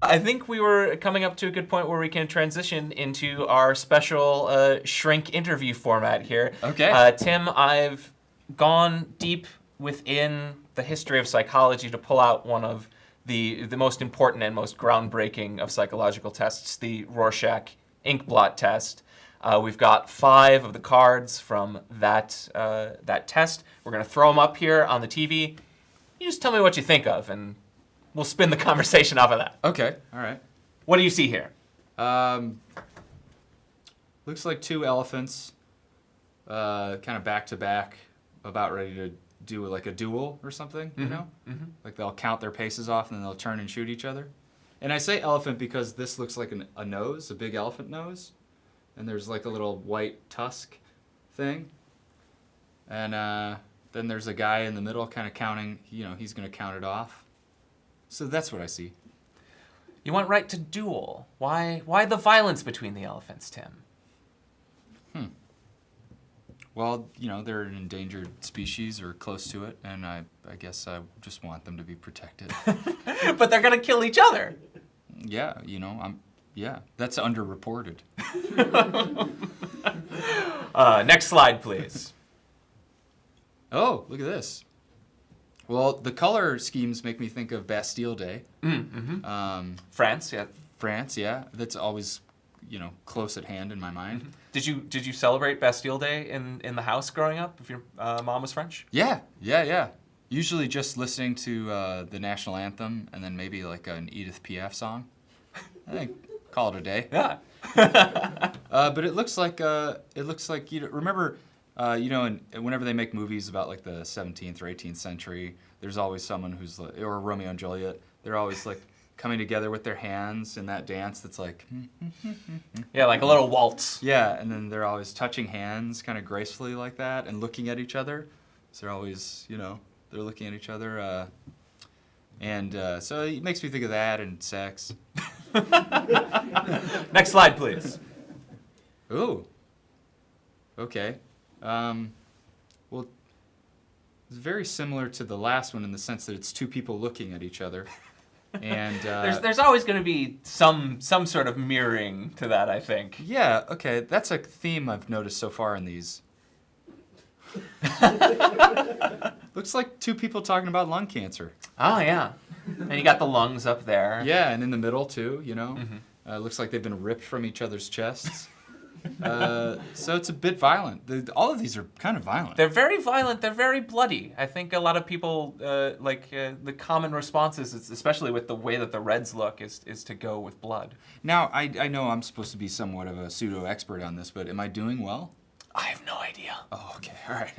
I think we were coming up to a good point where we can transition into our special shrink interview format here. Okay. Tim, I've gone deep within the history of psychology to pull out one of the most important and most groundbreaking of psychological tests, the Rorschach inkblot test. We've got 5 of the cards from that test. We're going to throw them up here on the TV. You just tell me what you think of, and we'll spin the conversation off of that. Okay. All right. What do you see here? Looks like 2 elephants, kind of back to back, about ready to do like a duel or something. You know, like they'll count their paces off and then they'll turn and shoot each other. And I say elephant because this looks like a nose, a big elephant nose, and there's like a little white tusk thing. And then there's a guy in the middle kind of counting, you know, he's going to count it off. So that's what I see. You went right to duel. Why the violence between the elephants, Tim? Well, you know, they're an endangered species or close to it, and I guess I just want them to be protected. But they're going to kill each other. Yeah, you know, that's underreported. Next slide, please. Oh, look at this. Well, the color schemes make me think of Bastille Day. France, yeah. France, yeah. That's always, you know, close at hand in my mind. Did you celebrate Bastille Day in the house growing up? If your mom was French? Yeah. Usually just listening to the national anthem and then maybe like an Edith Piaf song. I think call it a day. Yeah. But it looks like you know, remember. You know, and whenever they make movies about like the 17th or 18th century, there's always someone who's like, or Romeo and Juliet, they're always like coming together with their hands in that dance that's like, Yeah, like a little waltz. yeah, and then they're always touching hands kind of gracefully like that and looking at each other. So they're always, you know, they're looking at each other. And so it makes me think of that and sex. Next slide, please. Ooh. Okay. Well, it's very similar to the last one in the sense that it's 2 people looking at each other, and There's always going to be some sort of mirroring to that, I think. yeah, okay, that's a theme I've noticed so far in these. Looks like 2 people talking about lung cancer. Oh yeah, and you got the lungs up there. Yeah, and in the middle too, you know. Looks like they've been ripped from each other's chests. So it's a bit violent. All of these are kind of violent. They're very violent. They're very bloody. I think a lot of people the common responses, especially with the way that the reds look, is to go with blood. Now, I know I'm supposed to be somewhat of a pseudo expert on this, but am I doing well? I have no idea. Oh, okay, all right.